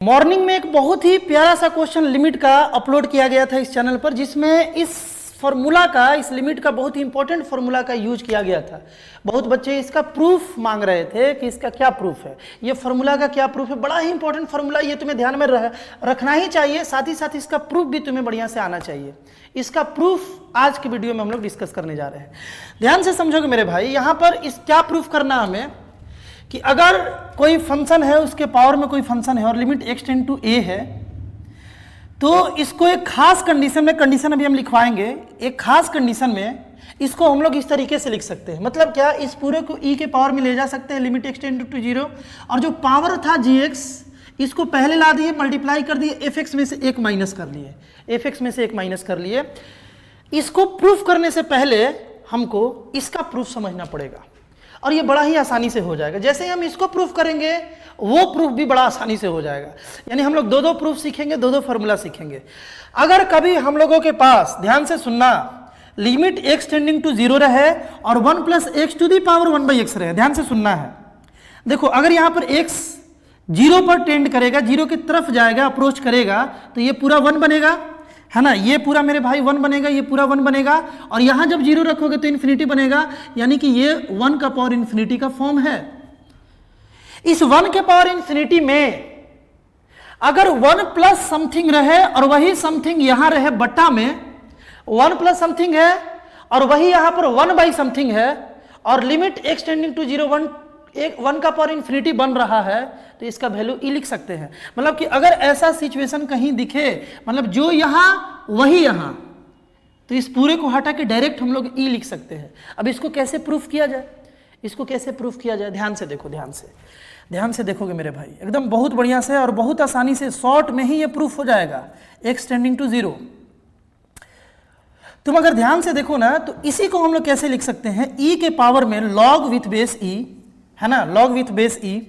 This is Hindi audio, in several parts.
मॉर्निंग में एक बहुत ही प्यारा सा क्वेश्चन लिमिट का अपलोड किया गया था इस चैनल पर, जिसमें इस फॉर्मूला का, इस लिमिट का बहुत ही इंपॉर्टेंट फॉर्मूला का यूज किया गया था। बहुत बच्चे इसका प्रूफ मांग रहे थे कि इसका क्या प्रूफ है, ये फॉर्मूला का क्या प्रूफ है। बड़ा ही इंपॉर्टेंट फॉर्मूला, ये तुम्हें ध्यान में रखना ही चाहिए, साथ ही साथ इसका प्रूफ भी तुम्हें बढ़िया से आना चाहिए। इसका प्रूफ आज की वीडियो में हम लोग डिस्कस करने जा रहे हैं। ध्यान से समझोगे मेरे भाई, यहाँ पर इस क्या प्रूफ करना हमें कि अगर कोई फंक्शन है, उसके पावर में कोई फंक्शन है और limit x tend to a है, तो इसको एक खास कंडीशन में, कंडीशन अभी हम लिखवाएंगे, एक खास कंडीशन में इसको हम लोग इस तरीके से लिख सकते हैं। मतलब क्या, इस पूरे को e के पावर में ले जा सकते हैं, लिमिट x टेंड टू 0, और जो पावर था gx, इसको पहले ला दिए, मल्टीप्लाई कर दिए, fx में से एक माइनस कर लिए, fx में से एक माइनस कर लिए। इसको प्रूफ करने से पहले हमको इसका प्रूफ समझना पड़ेगा, और ये बड़ा ही आसानी से हो जाएगा। जैसे ही हम इसको प्रूफ करेंगे, वो प्रूफ भी बड़ा आसानी से हो जाएगा। यानी हम लोग दो दो प्रूफ सीखेंगे, दो दो फॉर्मूला सीखेंगे। अगर कभी हम लोगों के पास, ध्यान से सुनना, लिमिट x टेंडिंग टू 0 रहे और 1 plus x to the power 1/x रहे, ध्यान से सुनना है। देखो, अगर यहाँ पर x 0 पर टेंड करेगा, 0 की तरफ जाएगा, अप्रोच करेगा, तो ये पूरा 1 बनेगा, है ना। ये पूरा मेरे भाई 1 बनेगा, ये पूरा 1 बनेगा, और यहां जब 0 रखोगे तो इन्फिनिटी बनेगा। यानी कि ये 1 का पावर इन्फिनिटी का फॉर्म है। इस 1 के पावर इन्फिनिटी में अगर 1 प्लस समथिंग रहे और वही समथिंग यहां रहे बट्टा में, 1 प्लस समथिंग है और वही यहां पर 1 बाई समथिंग है, और लिमिट x टेंडिंग टू 0 1 का पावर इन्फिनिटी बन रहा है, तो इसका वैल्यू e लिख सकते हैं। मतलब कि अगर ऐसा सिचुएशन कहीं दिखे, मतलब जो यहां वही यहां, तो इस पूरे को हटा के डायरेक्ट हम लोग e लिख सकते हैं। अब इसको कैसे प्रूफ किया जाए, इसको कैसे प्रूफ किया जाए, ध्यान से देखो, ध्यान से देखोगे मेरे भाई, एकदम बहुत बढ़िया से और बहुत आसानी से, शॉर्ट में ही ये प्रूफ हो जाएगा। x टेंडिंग टू 0, तुम अगर ध्यान से देखो ना, तो इसी को हम लोग कैसे लिख सकते हैं, e के पावर में log विथ बेस e, है ना, log विथ बेस e,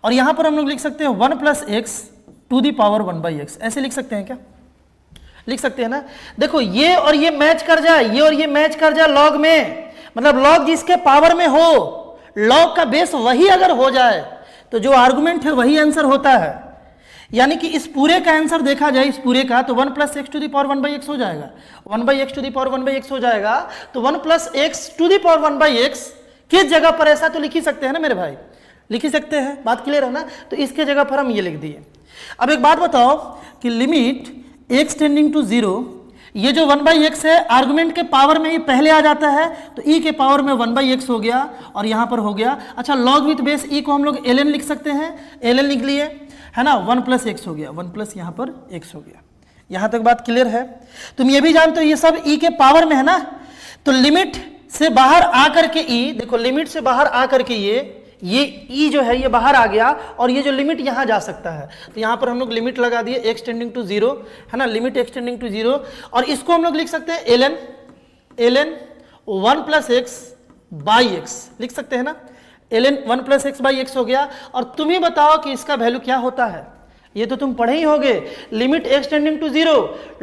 और यहां पर हम लोग लिख सकते हैं 1 plus x to the power 1/x, ऐसे लिख सकते हैं क्या? लिख सकते हैं ना। देखो, ये और ये मैच कर जाए, ये और ये मैच कर जाए log में, मतलब log जिसके पावर में हो, log का बेस वही अगर हो जाए, तो जो आर्गुमेंट है वही आंसर होता है। यानी कि इस पूरे का आंसर देखा जाए, इस पूरे का, तो 1 plus x to the power 1/x हो जाएगा, 1/x to the power 1/x हो जाएगा। तो 1 plus x to the power 1/x किस जगह पर, ऐसा तो लिख ही सकते हैं ना मेरे भाई, लिख ही सकते हैं, बात क्लियर है ना। तो इसके जगह पर हम ये लिख दिए। अब एक बात बताओ कि लिमिट x टेंडिंग टू 0, ये जो 1/x है, आर्गुमेंट के पावर में ये पहले आ जाता है, तो e के पावर में 1/x हो गया और यहां पर हो गया। अच्छा, log विथ बेस e को हम लोग ln लिख सकते हैं, ln लिख लिए, है ना, 1 प्लस एक्स हो गया, 1 प्लस यहां पर x हो गया। यहां तक बात क्लियर है। तुम ये भी जानते हो ये सब e के पावर में है ना, तो लिमिट से बाहर आकर के e, देखो लिमिट से बाहर आकर के ये e जो है ये बाहर आ गया, और ये जो लिमिट यहां जा सकता है, तो यहां पर हम लोग लिमिट लगा दिए x टेंडिंग टू 0, है ना, लिमिट x टेंडिंग टू 0, और इसको हम लोग लिख सकते हैं ln 1 plus x by x, लिख सकते हैं ना, ln 1 plus x by x हो गया। और तुम ही बताओ कि इसका वैल्यू क्या होता है, ये तो तुम पढ़े ही होगे, limit x tending to 0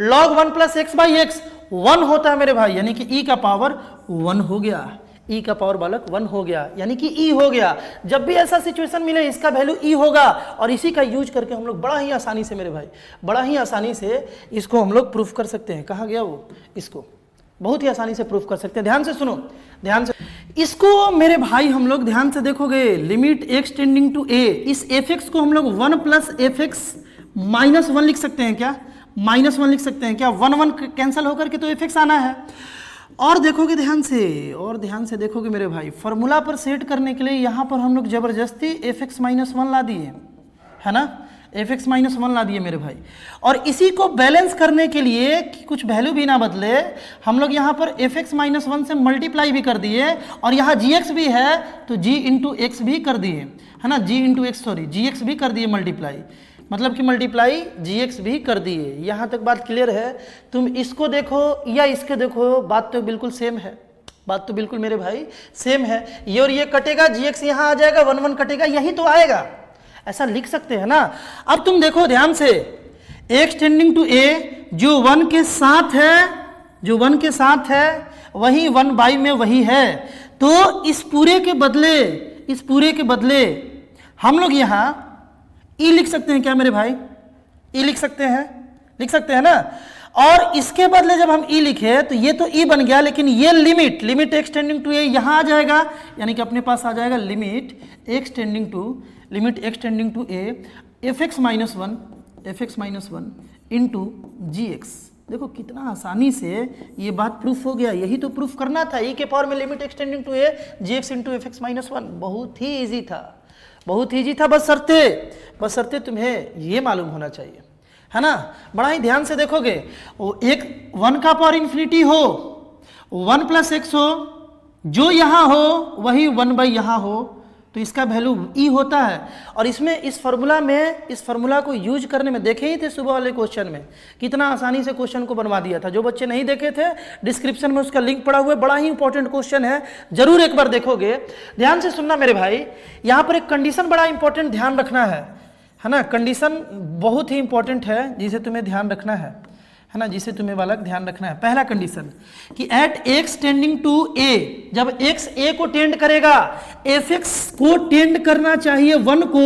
log 1 plus x by x 1 होता है मेरे भाई, यानी कि e का पावर 1 हो गया, e का पावर बालक 1 हो गया, यानी कि e हो गया। जब भी ऐसा सिचुएशन मिले, इसका वैल्यू e होगा, और इसी का यूज करके हम लोग बड़ा ही आसानी से मेरे भाई, बड़ा ही आसानी से इसको हम लोग प्रूफ कर सकते हैं। कहाँ गया वो, इसको बहुत ही आसानी से प्रूफ कर सकते हैं। ध्यान से सुनो, ध्यान से इसको मेरे भाई, हम लोग ध्यान से देखोगे, limit x tending to a, इस fx को हम लोग 1 प्लस fx माइनस 1 लिख सकते हैं क्या, -1 लिख सकते हैं क्या, 1 कैंसिल होकर के तो fx आना है। और देखोगे ध्यान से, और ध्यान से देखोगे मेरे भाई, फॉर्मूला पर सेट करने के लिए यहाँ पर हम लोग जबरदस्ती fx -1 ला दिए, है ना, fx -1 ला दिए मेरे भाई। और इसी को बैलेंस करने के लिए कि कुछ वैल्यू भी ना बदले, हम लोग यहाँ पर fx -1 से मल्टीप्लाई भी कर दिए, और यहाँ gx भी है तो g इंटू एक्स भी कर दिए, है ना, g into x, sorry gx भी कर दिए मल्टीप्लाई, मतलब कि मल्टीप्लाई gx भी कर दिए। यहाँ तक बात क्लियर है। तुम इसको देखो या इसके देखो, बात तो बिल्कुल सेम है, बात तो बिल्कुल मेरे भाई सेम है। ये और ये कटेगा, gx यहाँ आ जाएगा, 1 1 कटेगा, यही तो आएगा, ऐसा लिख सकते हैं ना। अब तुम देखो ध्यान से, x टेंडिंग टू a जो 1 के साथ है, जो 1 के साथ है वही 1 में वही है, तो इस पूरे के बदले हम लोग यहाँ ई लिख सकते हैं क्या मेरे भाई? ई लिख सकते हैं ना। और इसके बदले जब हम ई लिखे तो ये तो ई बन गया, लेकिन ये लिमिट एक्सटेंडिंग टू ए यहाँ आ जाएगा, यानी कि अपने पास आ जाएगा limit x tending to A F X minus one into G X. देखो कितना आसानी से ये बात प्रूफ हो गया। यही तो प्रूफ करना था, ई के पावर में limit x tending to A G X into F X minus one. बहुत ही ईजी था, बस शर्ते तुम्हें ये मालूम होना चाहिए, है ना। बड़ा ही ध्यान से देखोगे, वो एक 1 का पावर इन्फिनिटी हो, 1 प्लस एक्स हो, जो यहाँ हो वही 1 बाई यहाँ हो, तो इसका वैल्यू ई होता है। और इसमें इस फार्मूला को यूज करने में देखे ही थे सुबह वाले क्वेश्चन में, कितना आसानी से क्वेश्चन को बनवा दिया था। जो बच्चे नहीं देखे थे, डिस्क्रिप्शन में उसका लिंक पड़ा हुआ है, बड़ा ही इंपॉर्टेंट क्वेश्चन है, जरूर एक बार देखोगे। ध्यान से सुनना मेरे भाई, यहाँ पर एक कंडीशन बड़ा इंपॉर्टेंट ध्यान रखना है ना। कंडीशन बहुत ही इंपॉर्टेंट है जिसे तुम्हें ध्यान रखना है ना, जिसे तुम्हें बालक ध्यान रखना है। पहला कंडीशन कि एट एक्स टेंडिंग टू ए, जब एक्स ए को टेंड करेगा, एफ एक्स को टेंड करना चाहिए 1 को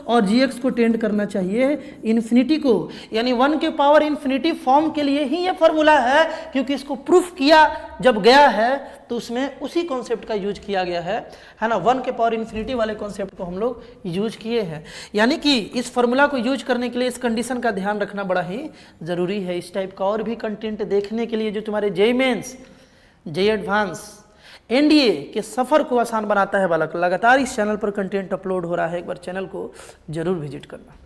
और जी एक्स को टेंड करना चाहिए इन्फिनिटी को। यानी 1 के पावर इन्फिनिटी फॉर्म के लिए ही ये फॉर्मूला है, क्योंकि इसको प्रूफ किया जब गया है तो उसमें उसी कॉन्सेप्ट का यूज किया गया है ना। 1 के पावर इन्फिनिटी वाले कॉन्सेप्ट को हम लोग यूज किए हैं। यानी कि इस फॉर्मूला को यूज करने के लिए इस कंडीशन का ध्यान रखना बड़ा ही जरूरी है। इस टाइप का और भी कंटेंट देखने के लिए जो तुम्हारे JEE mains, JEE advance, NDA के सफर को आसान बनाता है बालक, लगातार इस चैनल पर कंटेंट अपलोड हो रहा है। एक बार चैनल को जरूर विजिट करना।